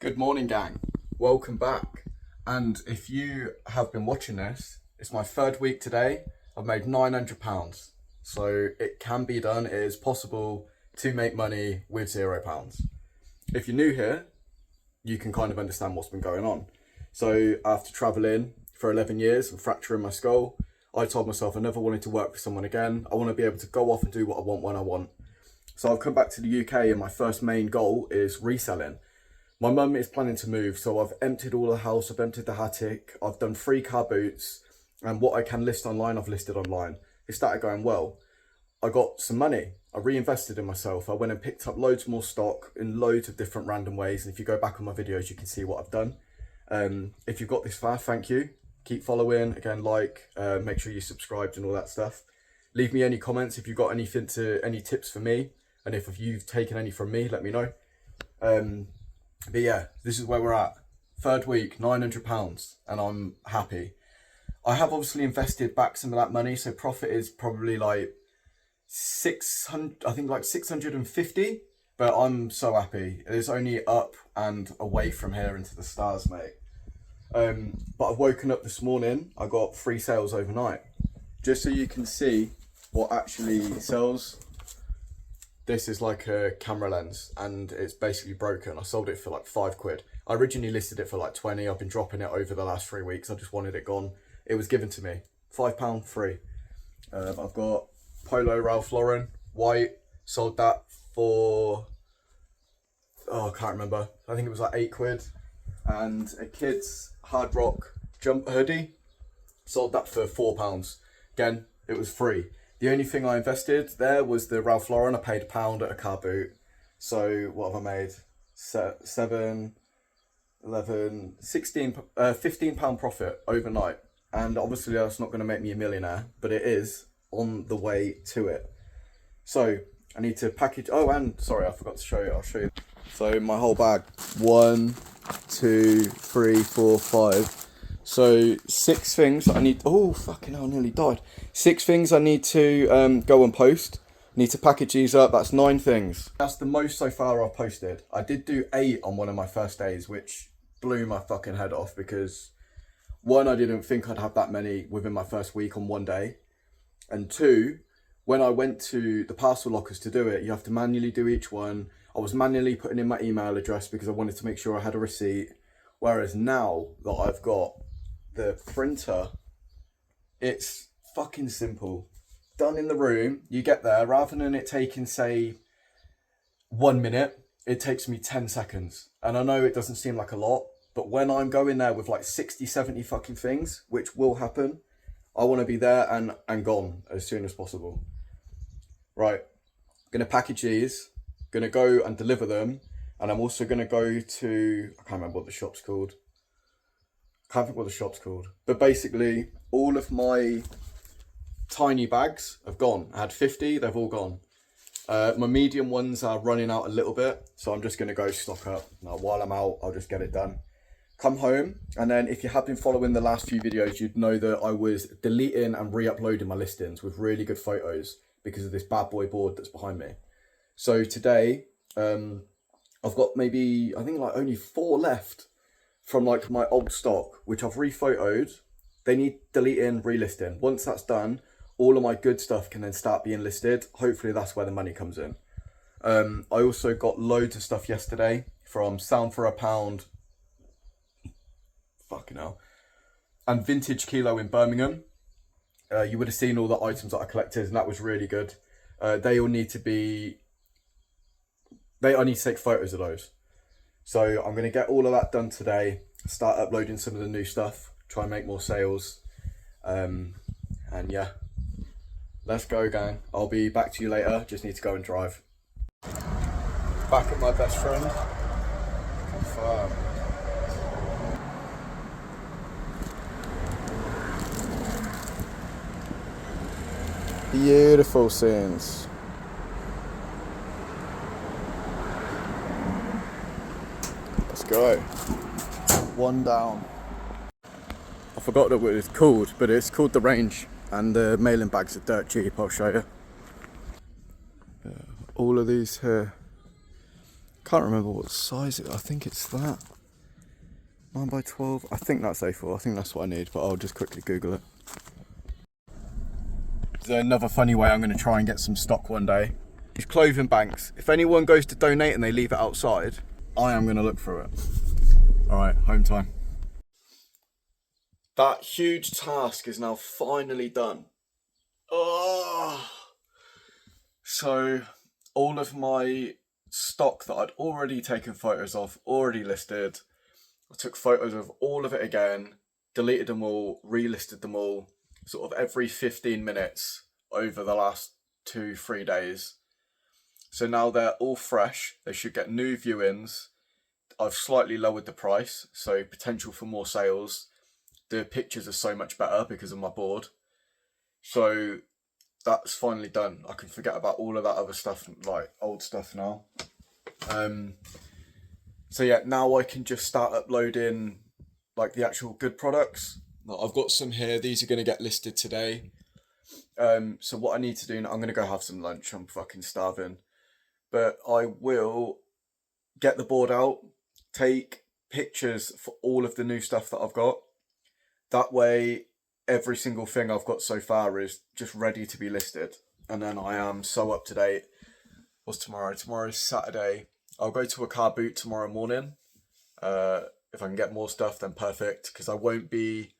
Good morning, gang. Welcome back. And if you have been watching this, it's my third week today. I've made £900. So it can be done. It is possible to make money with £0. If you're new here, you can kind of understand what's been going on. So after traveling for 11 years and fracturing my skull, I told myself I never wanted to work for someone again. I want to be able to go off and do what I want when I want. So I've come back to the UK and my first main goal is reselling. My mum is planning to move, so I've emptied all the house, I've emptied the attic, I've done 3 car boots, and what I can list online, I've listed online. It started going well. I got some money, I reinvested in myself, I went and picked up loads more stock in loads of different random ways, and if you go back on my videos, you can see what I've done. If you've got this far, thank you. Keep following, again, make sure you subscribed and all that stuff. Leave me any comments if you've got any tips for me, and if you've taken any from me, let me know. But yeah, this is where we're at. Third week, £900, and I'm happy. I have obviously invested back some of that money, so profit is probably like 600, I think like 650, but I'm so happy. It's only up and away from here into the stars, mate. But I've woken up this morning, I got 3 sales overnight. Just so you can see what actually sells. This is like a camera lens and it's basically broken. I sold it for like £5. I originally listed it for like 20. I've been dropping it over the last 3 weeks. I just wanted it gone. It was given to me. £5 free. I've got Polo Ralph Lauren, white. Sold that for, I can't remember. I think it was like £8. And a kid's Hard Rock jump hoodie. Sold that for £4. Again, it was free. The only thing I invested there was the Ralph Lauren. I paid £1 at a car boot. So what have I made? 7, 11, 16, £15 profit overnight. And obviously that's not going to make me a millionaire, but it is on the way to it. So I need to package. Oh, and sorry, I forgot to show you. I'll show you. So my whole bag. 1, 2, 3, 4, 5. So 6 things I need. Oh, fucking hell, I nearly died. 6 things I need to go and post. Need to package these up. That's 9 things. That's the most so far I've posted. I did do 8 on one of my first days, which blew my fucking head off because 1, I didn't think I'd have that many within my first week on one day. And 2, when I went to the parcel lockers to do it, you have to manually do each one. I was manually putting in my email address because I wanted to make sure I had a receipt. Whereas now that I've got the printer, it's fucking simple. Done in the room, you get there, rather than it taking, say, 1 minute, it takes me 10 seconds. And I know it doesn't seem like a lot, but when I'm going there with like 60, 70 fucking things, which will happen, I want to be there and gone as soon as possible. Right, I'm going to package these, going to go and deliver them, and I'm also going to go to, I can't remember what the shop's called. But basically all of my tiny bags have gone. I had 50, they've all gone. My medium ones are running out a little bit, so I'm just going to go stock up. Now while I'm out, I'll just get it done. Come home, and then if you have been following the last few videos, you'd know that I was deleting and re-uploading my listings with really good photos because of this bad boy board that's behind me. So today, I've got maybe, I think like only 4 left from like my old stock, which I've rephotoed. They need deleting, relisting. Once that's done, all of my good stuff can then start being listed. Hopefully that's where the money comes in. I also got loads of stuff yesterday from Sound for £1, fucking hell, and Vintage Kilo in Birmingham. You would have seen all the items that I collected, and that was really good. I need to take photos of those. So I'm going to get all of that done today, start uploading some of the new stuff, try and make more sales. And yeah, let's go, gang. I'll be back to you later. Just need to go and drive. Back at my best friend. Confirm. Beautiful scenes. Let's go. 1 down. I forgot what it's called, but it's called The Range, and the mailing bags are dirt cheap. I'll show you. All of these here. Can't remember what size it is. I think it's that. 9x12. I think that's A4. I think that's what I need, but I'll just quickly Google it. There's another funny way I'm going to try and get some stock one day. These clothing banks. If anyone goes to donate and they leave it outside, I am going to look through it. All right, home time. That huge task is now finally done. Oh! So all of my stock that I'd already taken photos of, already listed. I took photos of all of it again, deleted them all, relisted them all, sort of every 15 minutes over the last 2-3 days. So now they're all fresh. They should get new view-ins. I've slightly lowered the price, so potential for more sales. The pictures are so much better because of my board. So that's finally done. I can forget about all of that other stuff, like old stuff now. So yeah, now I can just start uploading like the actual good products. I've got some here. These are going to get listed today. So what I need to do now, I'm going to go have some lunch. I'm fucking starving. But I will get the board out, take pictures for all of the new stuff that I've got. That way, every single thing I've got so far is just ready to be listed. And then I am so up to date. What's tomorrow? Tomorrow's Saturday. I'll go to a car boot tomorrow morning. If I can get more stuff, then perfect. Because I won't be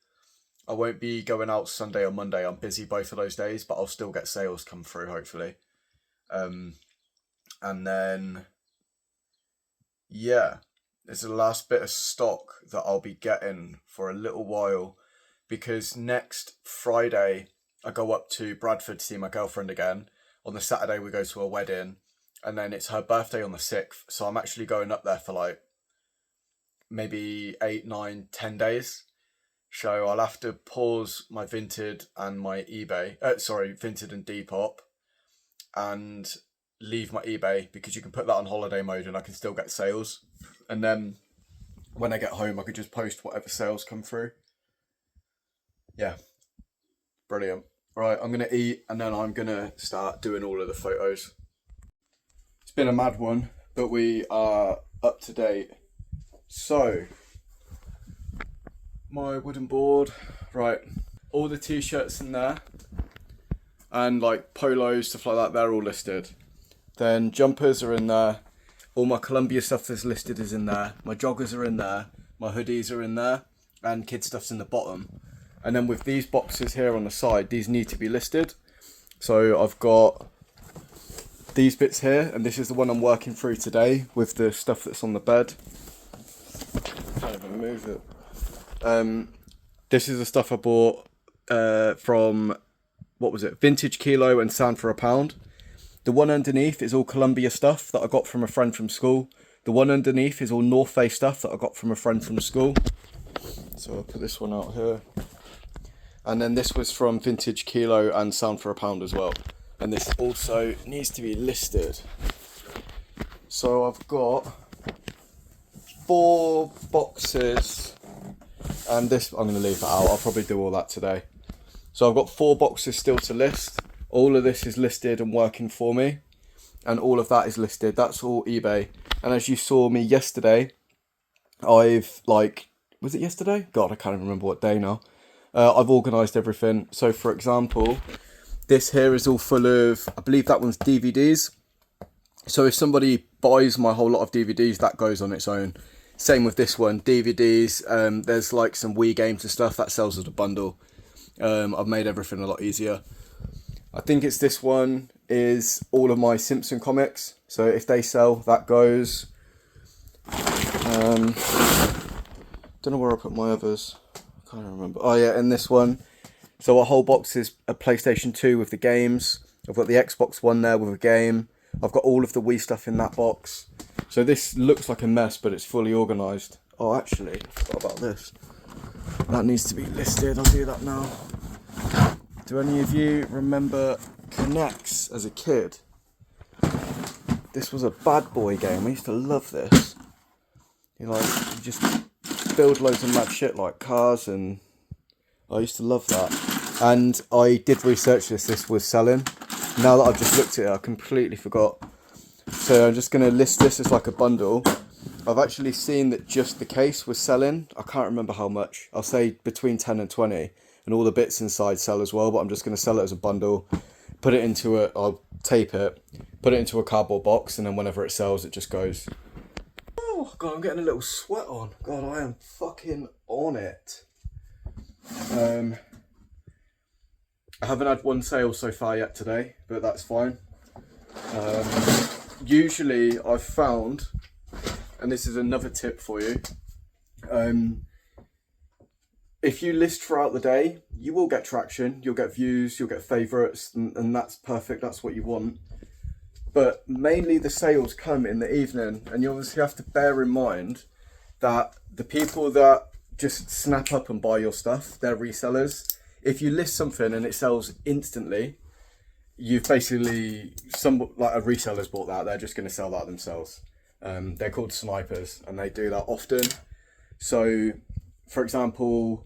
going out Sunday or Monday. I'm busy both of those days, but I'll still get sales come through, hopefully. And then, yeah, there's the last bit of stock that I'll be getting for a little while. Because next Friday, I go up to Bradford to see my girlfriend again. On the Saturday, we go to a wedding. And then it's her birthday on the 6th. So I'm actually going up there for like maybe 8, 9, 10 days. So I'll have to pause my Vinted and my eBay. Vinted and Depop. And leave my eBay because you can put that on holiday mode and I can still get sales. And then when I get home, I could just post whatever sales come through. Yeah, brilliant. Right, I'm going to eat and then I'm going to start doing all of the photos. It's been a mad one, but we are up to date. So, my wooden board, right, all the t-shirts in there and like polos, stuff like that, they're all listed. Then jumpers are in there. All my Columbia stuff that's listed is in there. My joggers are in there. My hoodies are in there. And kid stuff's in the bottom. And then with these boxes here on the side, these need to be listed. So I've got these bits here, and this is the one I'm working through today with the stuff that's on the bed. Can't even move it. This is the stuff I bought from, what was it? Vintage Kilo and Sound for a Pound. The one underneath is all Columbia stuff that I got from a friend from school. The one underneath is all North Face stuff that I got from a friend from school. So I'll put this one out here. And then this was from Vintage Kilo and Sound for a Pound as well. And this also needs to be listed. So I've got 4 boxes. And this, I'm going to leave that out. I'll probably do all that today. So I've got 4 boxes still to list. All of this is listed and working for me. And all of that is listed. That's all eBay. And as you saw me yesterday, I've was it yesterday? God, I can't even remember what day now. I've organised everything. So for example, this here is all full of, I believe that one's DVDs. So if somebody buys my whole lot of DVDs, that goes on its own. Same with this one, DVDs. There's like some Wii games and stuff that sells as a bundle. I've made everything a lot easier. I think it's this one is all of my Simpson comics. So if they sell, that goes. Don't know where I put my others. I can't remember. Oh yeah, and this one. So a whole box is a PlayStation 2 with the games. I've got the Xbox One there with a game. I've got all of the Wii stuff in that box. So this looks like a mess, but it's fully organised. Oh, actually, I forgot about this. That needs to be listed. I'll do that now. Do any of you remember Connects as a kid? This was a bad boy game. I used to love this. You just build loads of mad shit like cars, and I used to love that. And I did research this. This was selling. Now that I've just looked at it, I completely forgot. So I'm just going to list this as like a bundle. I've actually seen that just the case was selling. I can't remember how much. I'll say between 10 and 20, and all the bits inside sell as well, but I'm just going to sell it as a bundle, put it into I'll tape it, put it into a cardboard box, and then whenever it sells, it just goes. Oh, God, I'm getting a little sweat on. God, I am fucking on it. I haven't had one sale so far yet today, but that's fine. Usually I've found, and this is another tip for you, if you list throughout the day, you will get traction, you'll get views, you'll get favourites, and that's perfect, that's what you want. But mainly the sales come in the evening, and you obviously have to bear in mind that the people that just snap up and buy your stuff, they're resellers. If you list something and it sells instantly, you've basically, like a reseller's bought that, they're just going to sell that themselves. They're called snipers, and they do that often. So, for example,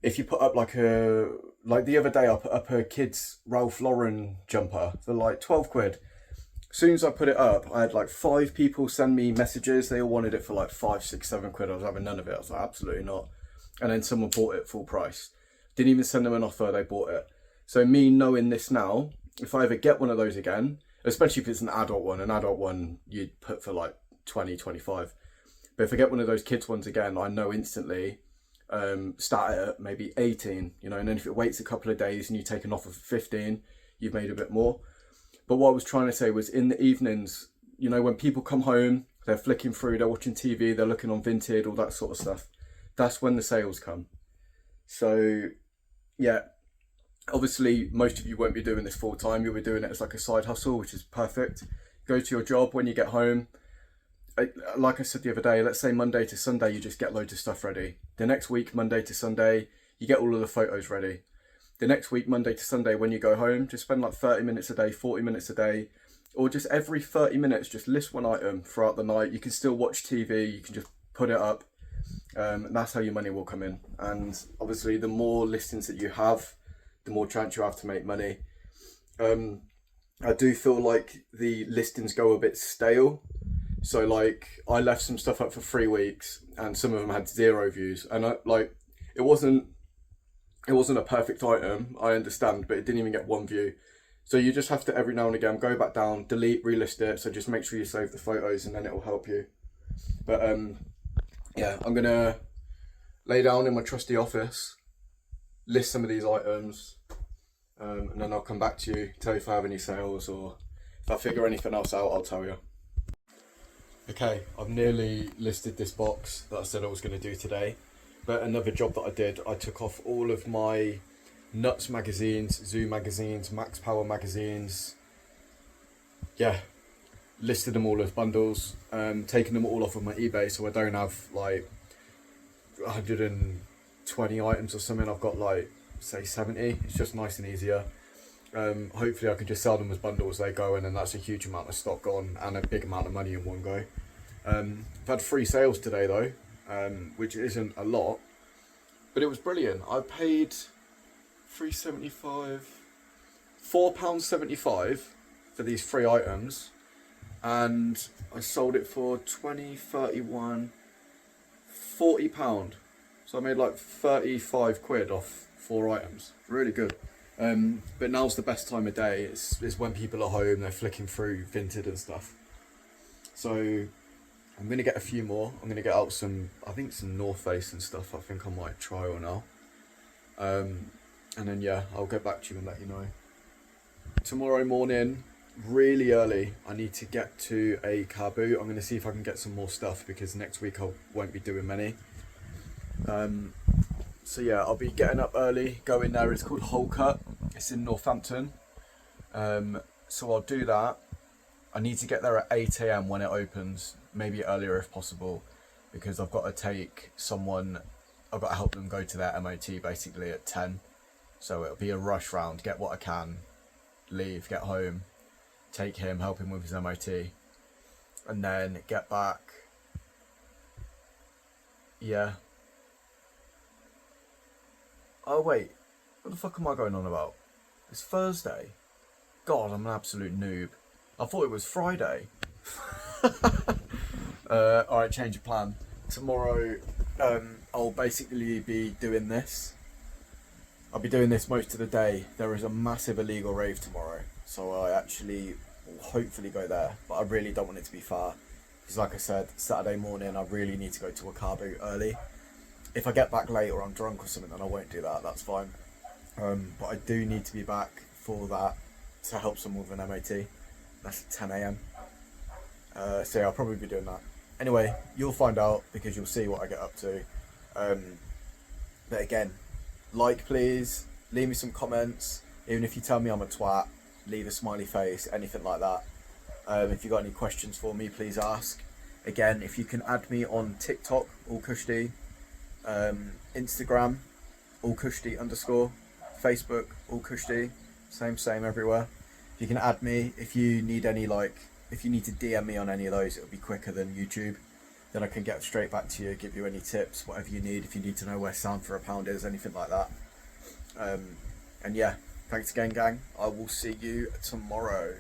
if you put up like the other day I put up a kid's Ralph Lauren jumper for like 12 quid. As soon as I put it up, I had like 5 people send me messages. They all wanted it for like 5, 6, 7 quid. I was having none of it. I was like, absolutely not. And then someone bought it full price. Didn't even send them an offer, they bought it. So me knowing this now, if I ever get one of those again, especially if it's an adult one you'd put for like 20, 25. But if I get one of those kids ones again, I know instantly, start it at maybe 18, and then if it waits a couple of days and you take an offer for 15, you've made a bit more. But what I was trying to say was in the evenings, when people come home, they're flicking through, they're watching TV, they're looking on Vinted, all that sort of stuff. That's when the sales come. So, yeah, obviously most of you won't be doing this full time. You'll be doing it as like a side hustle, which is perfect. Go to your job when you get home. Like I said the other day, let's say Monday to Sunday, you just get loads of stuff ready. The next week, Monday to Sunday, you get all of the photos ready. The next week, Monday to Sunday, when you go home, just spend like 30 minutes a day, 40 minutes a day, or just every 30 minutes, just list one item throughout the night. You can still watch TV, you can just put it up. And that's how your money will come in. And obviously the more listings that you have, the more chance you have to make money. I do feel like the listings go a bit stale. So like I left some stuff up for 3 weeks and some of them had 0 views, and it wasn't a perfect item, I understand, but it didn't even get 1 view. So you just have to every now and again go back down, delete, relist it. So just make sure you save the photos and then it will help you. But yeah, I'm gonna lay down in my trusty office, list some of these items, and then I'll come back to you, tell you if I have any sales, or if I figure anything else out, I'll tell you. Okay, I've nearly listed this box that I said I was going to do today, but another job that I did, I took off all of my Nuts magazines, Zoo magazines, Max Power magazines, yeah, listed them all as bundles, taking them all off of my eBay, so I don't have like 120 items or something. I've got like say 70. It's just nice and easier. Hopefully I can just sell them as bundles, they go in, and that's a huge amount of stock gone and a big amount of money in one go. I've had 3 sales today though, which isn't a lot, but it was brilliant. I paid £4.75 for these 3 items, and I sold it for 20, 31, £40. So I made like 35 quid off 4 items. Really good. But now's the best time of day. It's when people are home, they're flicking through Vinted and stuff. So I'm going to get a few more. I'm going to get out some North Face and stuff. I think I might try one now. And then yeah, I'll get back to you and let you know. Tomorrow morning, really early, I need to get to a car boot. I'm going to see if I can get some more stuff, because next week I won't be doing many. So yeah, I'll be getting up early, going there. It's called Whole Cut. It's in Northampton. So I'll do that. I need to get there at 8 AM when it opens, maybe earlier if possible, because I've got to take someone, I've got to help them go to their MOT basically at 10. So it'll be a rush round, get what I can, leave, get home, take him, help him with his MOT, and then get back. Yeah. Oh wait, what the fuck am I going on about? It's Thursday. God, I'm an absolute noob. I thought it was Friday. Alright, change of plan. Tomorrow, I'll basically be doing this. I'll be doing this most of the day. There is a massive illegal rave tomorrow, so I actually will hopefully go there, but I really don't want it to be far. Because like I said, Saturday morning, I really need to go to a car boot early. If I get back late or I'm drunk or something, then I won't do that, that's fine. But I do need to be back for that to help someone with an MOT. That's at 10 a.m. So yeah, I'll probably be doing that. Anyway, you'll find out because you'll see what I get up to. But again, like please, leave me some comments. Even if you tell me I'm a twat, leave a smiley face, anything like that. If you got any questions for me, please ask. Again, if you can add me on TikTok, allkushdi, Instagram, allkushdi_, Facebook, allkushdi, same everywhere. If you can add me, if you need any if you need to DM me on any of those, it'll be quicker than YouTube. Then I can get straight back to you, give you any tips, whatever you need. If you need to know where sound for a pound is, anything like that. And yeah, thanks again, gang. I will see you tomorrow.